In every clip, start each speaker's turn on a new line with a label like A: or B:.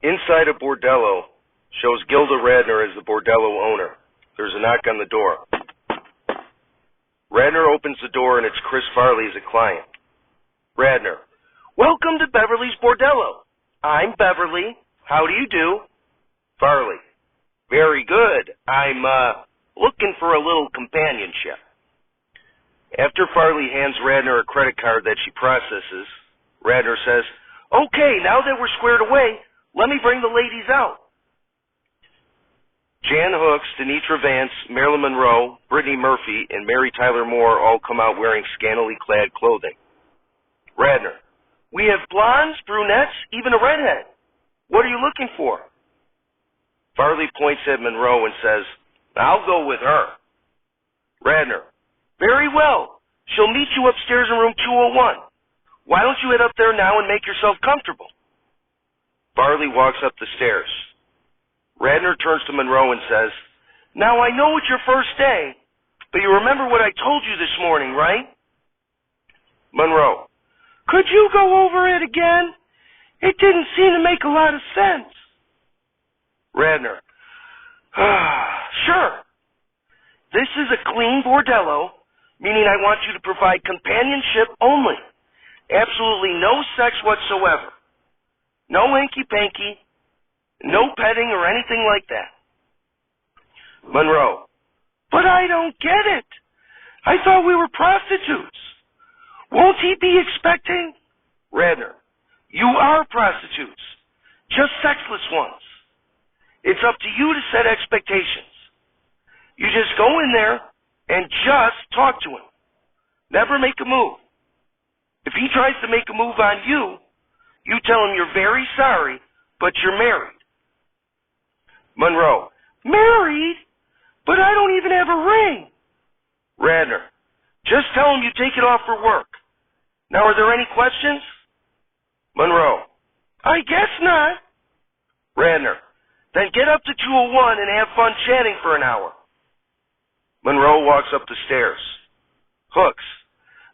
A: Inside of Bordello shows Gilda Radner as the Bordello owner. There's a knock on the door. Radner opens the door and it's Chris Farley as a client. Radner: welcome to Beverly's Bordello. I'm Beverly. How do you do? Farley: very good. I'm looking for a little companionship. After Farley hands Radner a credit card that she processes, Radner says, okay, now that we're squared away, let me bring the ladies out. Jan Hooks, Denitra Vance, Marilyn Monroe, Brittany Murphy, and Mary Tyler Moore all come out wearing scantily clad clothing. Radner: we have blondes, brunettes, even a redhead. What are you looking for? Farley points at Monroe and says, I'll go with her. Radner: very well. She'll meet you upstairs in room 201. Why don't you head up there now and make yourself comfortable? Farley walks up the stairs. Radner turns to Monroe and says, now I know it's your first day, but you remember what I told you this morning, right? Monroe: could you go over it again? It didn't seem to make a lot of sense. Radner: sure. This is a clean Bordello, meaning I want you to provide companionship only. Absolutely no sex whatsoever. No hanky-panky, no petting or anything like that. Monroe: but I don't get it. I thought we were prostitutes. Won't he be expecting? Radner: you are prostitutes, just sexless ones. It's up to you to set expectations. You just go in there and just talk to him. Never make a move. If he tries to make a move on you, you tell him you're very sorry, but you're married. Monroe: married? But I don't even have a ring. Radner: just tell him you take it off for work. Now, are there any questions? Monroe: I guess not. Radner: then get up to 201 and have fun chatting for an hour. Monroe walks up the stairs. Hooks: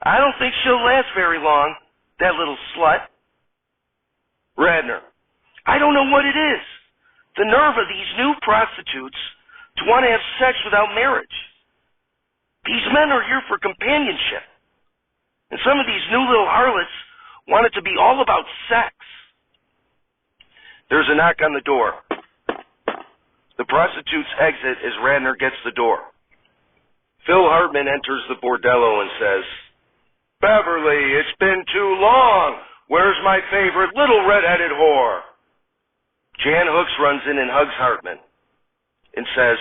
A: I don't think she'll last very long, that little slut. Radner: I don't know what it is. The nerve of these new prostitutes to want to have sex without marriage. These men are here for companionship. And some of these new little harlots want it to be all about sex. There's a knock on the door. The prostitutes exit as Radner gets the door. Phil Hartman enters the Bordello and says, Beverly, it's been too long. Where's my favorite little red-headed whore? Jan Hooks runs in and hugs Hartman and says,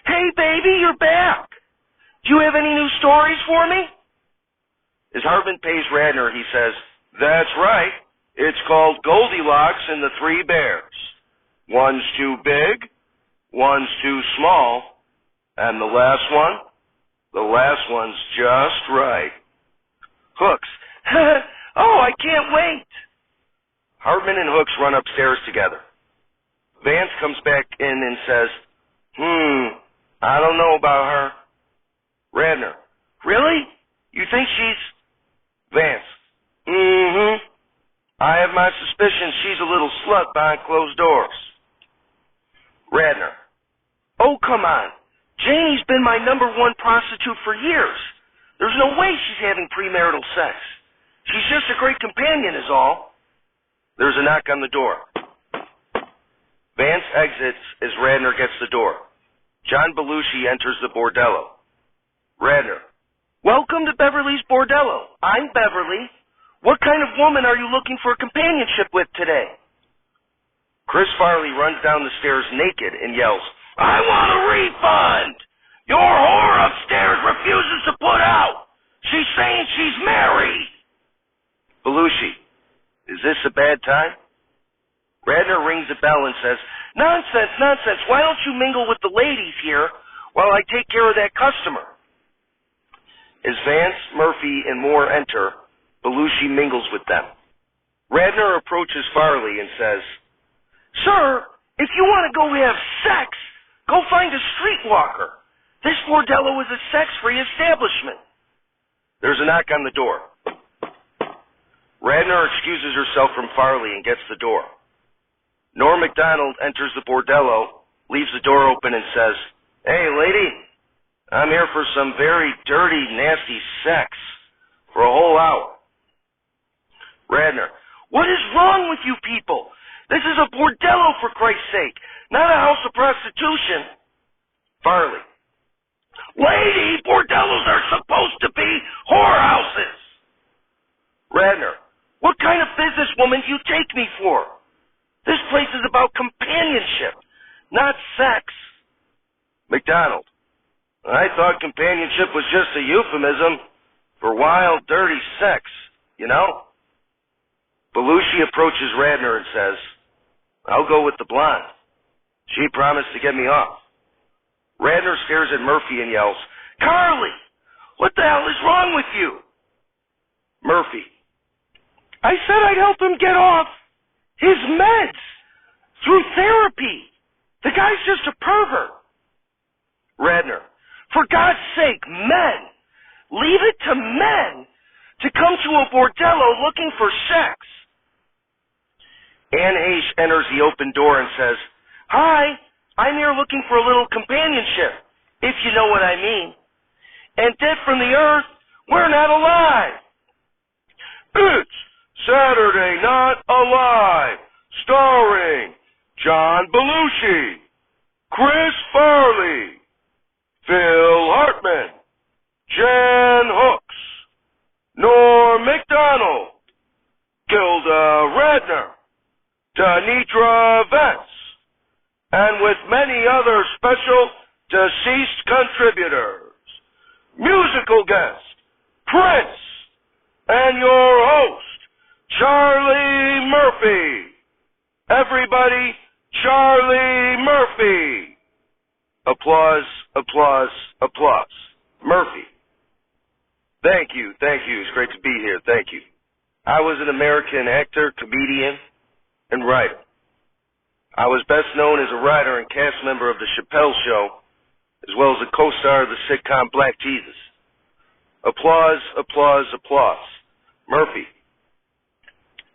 A: hey, baby, you're back. Do you have any new stories for me? As Hartman pays Radner, he says, that's right. It's called Goldilocks and the Three Bears. One's too big, one's too small, and the last one's just right. Hooks: oh, I can't wait. Hartman and Hooks run upstairs together. Vance comes back in and says, I don't know about her. Radner: really? You think she's... Vance: I have my suspicions she's a little slut behind closed doors. Radner: oh, come on. Janie's been my #1 prostitute for years. There's no way she's having premarital sex. She's just a great companion is all. There's a knock on the door. Vance exits as Radner gets the door. John Belushi enters the Bordello. Radner: welcome to Beverly's Bordello. I'm Beverly. What kind of woman are you looking for companionship with today? Chris Farley runs down the stairs naked and yells, I want a refund! Your whore upstairs refuses to put out. She's saying she's married. Belushi: is this a bad time? Radner rings a bell and says, nonsense. Why don't you mingle with the ladies here while I take care of that customer? As Vance, Murphy, and Moore enter, Belushi mingles with them. Radner approaches Farley and says, sir, if you want to go have sex, go find a streetwalker. This Bordello is a sex-free establishment. There's a knock on the door. Radner excuses herself from Farley and gets the door. Norma McDonald enters the Bordello, leaves the door open and says, "Hey, lady, I'm here for some very dirty, nasty sex for a whole hour." Radner, "What is wrong with you people? This is a bordello, for Christ's sake, not a house of prostitution." Farley, "Lady, bordellos are supposed to be whorehouses." Radner, "What kind of businesswoman do you take me for? This place is about companionship, not sex." McDonald, "I thought companionship was just a euphemism for wild, dirty sex, you know?" Belushi approaches Radner and says, "I'll go with the blonde. She promised to get me off." Radner stares at Murphy and yells, "Carly, what the hell is wrong with you?" Murphy, "I said I'd help him get off his meds through therapy. The guy's just a pervert." Radner, "For God's sake, men, leave it to men to come to a bordello looking for sex." Ann Heche enters the open door and says, "Hi, I'm here looking for a little companionship, if you know what I mean. And dead from the earth, we're not alive." It's Saturday Not Alive, starring John Belushi, Chris Farley, Phil Hartman, Jan Hooks, Norm MacDonald, Gilda Radner, Danitra Vance, and with many other special deceased contributors. Musical guest, Prince, and your host, Charlie Murphy. Everybody, Charlie Murphy. Applause, applause, applause. Murphy. Thank you. It's great to be here. Thank you. I was an American actor, comedian, and writer. I was best known as a writer and cast member of The Chappelle Show, as well as a co-star of the sitcom Black Jesus. Applause, applause, applause. Murphy.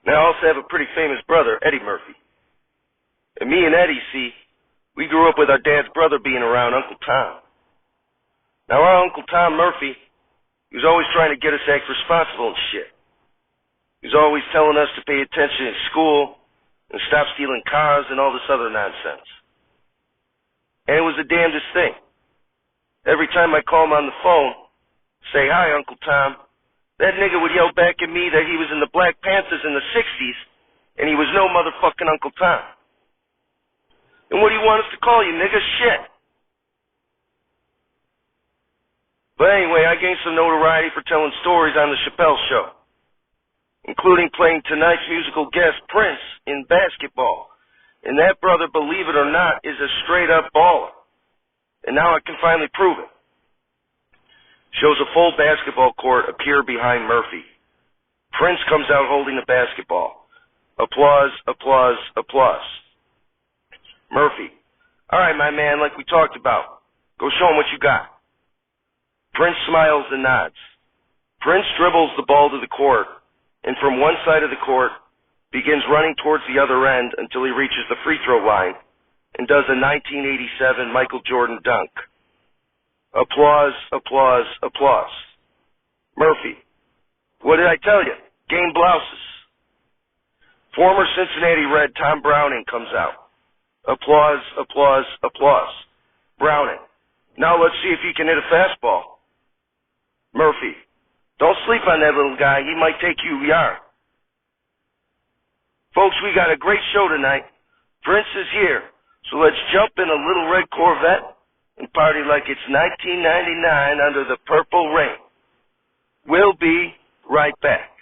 A: Now, I also have a pretty famous brother, Eddie Murphy. And me and Eddie, see, we grew up with our dad's brother being around, Uncle Tom. Now, our Uncle Tom Murphy, he was always trying to get us to act responsible and shit. He was always telling us to pay attention in school and stop stealing cars and all this other nonsense. And it was the damnedest thing. Every time I call him on the phone, say, "Hi, Uncle Tom," that nigga would yell back at me that he was in the Black Panthers in the 60s, and he was no motherfucking Uncle Tom. And what do you want us to call you, nigga? Shit. But anyway, I gained some notoriety for telling stories on The Chappelle Show, including playing tonight's musical guest, Prince, in basketball. And that brother, believe it or not, is a straight-up baller. And now I can finally prove it. Shows a full basketball court appear behind Murphy. Prince comes out holding the basketball. Applause, applause, applause. Murphy. "All right, my man, like we talked about. Go show him what you got." Prince smiles and nods. Prince dribbles the ball to the court, and from one side of the court, begins running towards the other end until he reaches the free throw line and does a 1987 Michael Jordan dunk. Applause, applause, applause. Murphy. "What did I tell you? Game blouses." Former Cincinnati Red Tom Browning comes out. Applause, applause, applause. Browning. "Now let's see if he can hit a fastball." Murphy. "Don't sleep on that little guy. He might take you yard." Folks, we got a great show tonight. Prince is here, so let's jump in a little red Corvette and party like it's 1999 under the purple rain. We'll be right back.